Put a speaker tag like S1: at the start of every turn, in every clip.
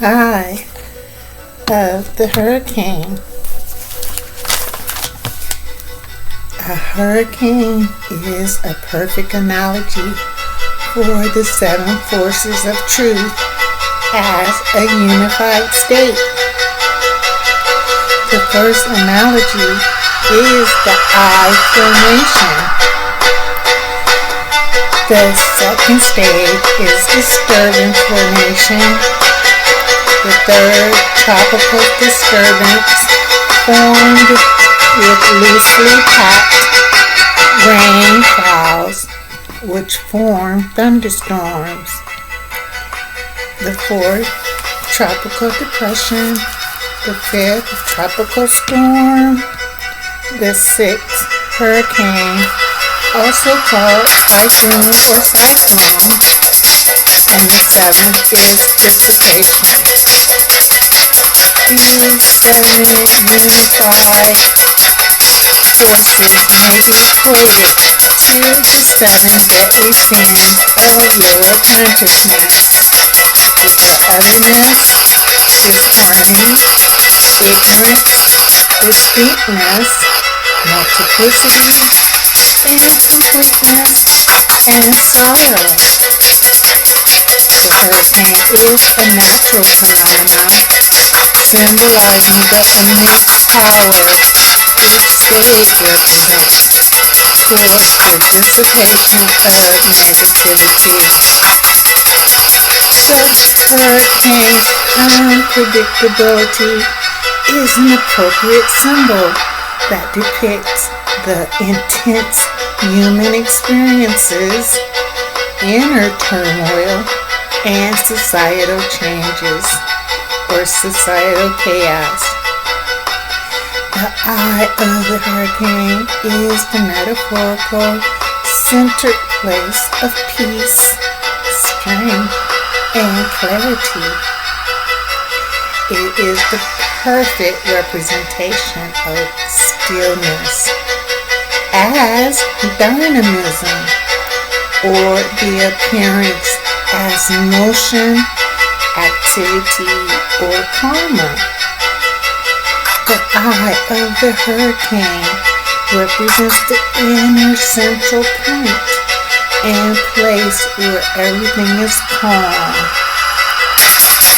S1: Eye of the hurricane. A hurricane is a perfect analogy for the seven forces of truth as a unified state. The first analogy is the eye formation. The second stage is disturbance formation. The third, tropical disturbance, formed with loosely packed rain clouds, which form thunderstorms. The fourth, tropical depression. The fifth, tropical storm. The sixth, hurricane, also called typhoon or cyclone. And the seventh is dissipation. These seven unified forces may be equated to the seven deadly sins of lower consciousness, which are otherness, disharmony, ignorance, distinctness, multiplicity, incompleteness, and sorrow. The hurricane is a natural phenomenon symbolizing the immense power each stage represents for the dissipation of negativity. Such hurricane's unpredictability is an appropriate symbol that depicts the intense human experiences, inner turmoil, and societal changes or societal chaos. The eye of the hurricane is the metaphorical centered place of peace, strength, and clarity. It is the perfect representation of stillness as dynamism, or the appearance as motion, activity, or karma. The eye of the hurricane represents the inner central point and place where everything is calm.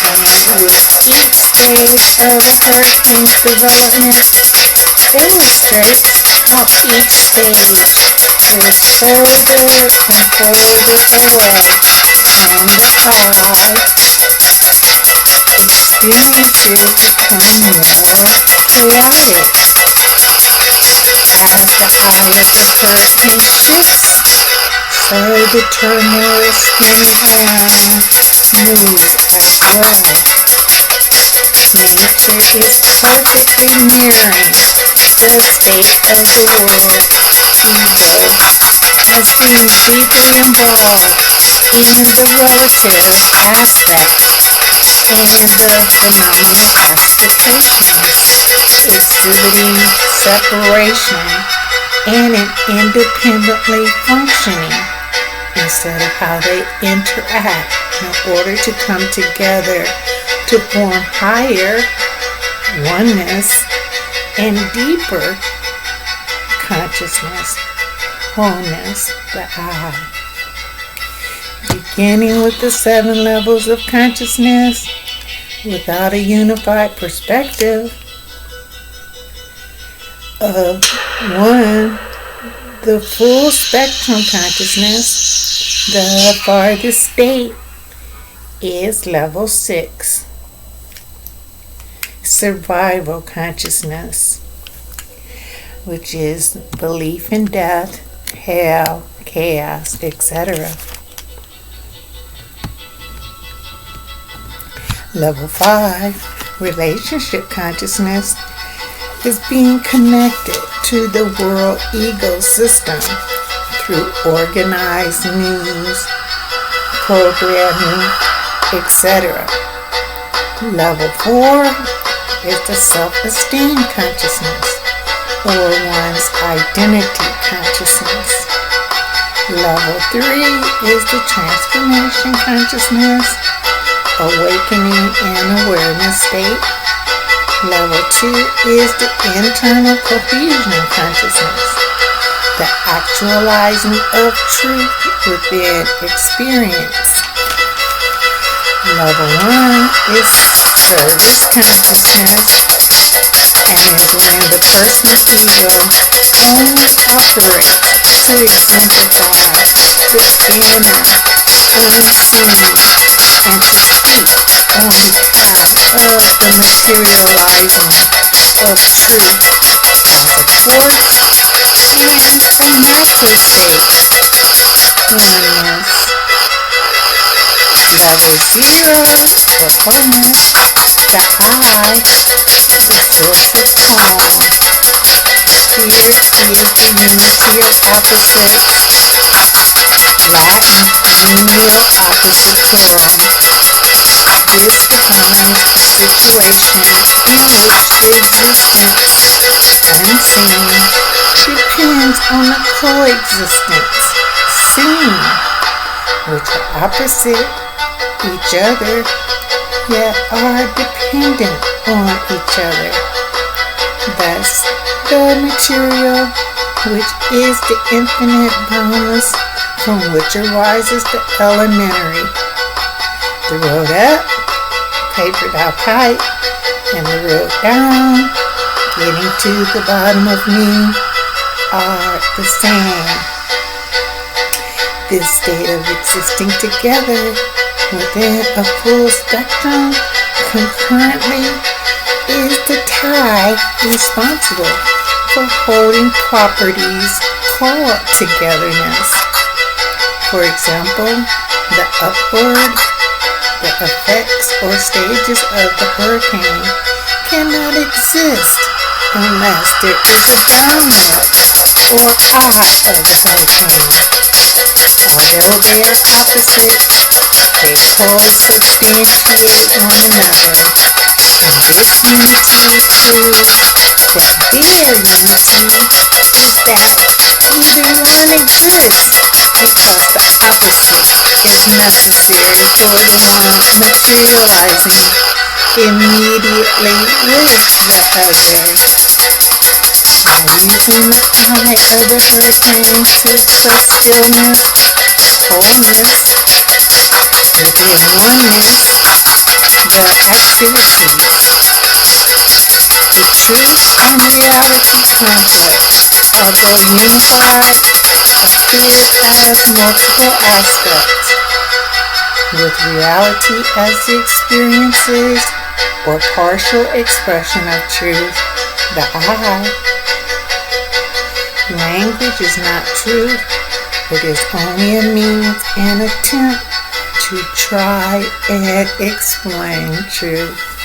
S1: And with each stage of a hurricane's development illustrates how each stage is further and further away, and the eye experiences become more chaotic. As the eye of the hurricane shifts, so the turmoil spinning around moves as well. Nature is perfectly mirroring the state of the world. Ego has been deeply involved in the relative aspects and the phenomenal expectations, exhibiting separation and an independently functioning instead of how they interact in order to come together to form higher oneness and deeper consciousness, wholeness, the eye. Beginning with the seven levels of consciousness, without a unified perspective of one, the full spectrum consciousness, the farthest state is level 6, survival consciousness, which is belief in death, hell, chaos, etc. Level 5, relationship consciousness, is being connected to the world ecosystem through organized news, programming, etc. Level 4 is the self-esteem consciousness, or one's identity consciousness. Level 3 is the transformation consciousness. awakening and awareness state. Level 2 is the internal cohesion consciousness, the actualizing of truth within experience. Level 1 is service consciousness, and is when the person's ego only operates to exemplify the inner, unseen, and to speak on behalf of the materializing of truth as a force and a mental state. Oneness. Level 0 for wholeness. The I, the source of calm. Here is the unity of opposites. Latin unio opposite plural. This defines a situation in which the existence, unseen, depends on the coexistence, seen, which are opposite each other, yet are dependent on each other. Thus, the material, which is the infinite bonus from which arises the elementary. The road up, papered out tight, and the road down, getting to the bottom of me, are the same. This state of existing together within a full spectrum concurrently is the tie responsible for holding properties called togetherness. For example, the upward, the effects or stages of the hurricane cannot exist unless there is a downward or eye of the hurricane. Although they are opposite, they co-substantiate one another. And this unity is true, but their unity is that either one exists because the opposite is necessary for the one materializing immediately with the other. By using the eye of the hurricane to express stillness, wholeness, within oneness, the activities, the truth and reality complex, although unified, are treated as multiple aspects, with reality as the experiences or partial expression of truth, the I. Language is not truth, it is only a means and attempt to try and explain truth.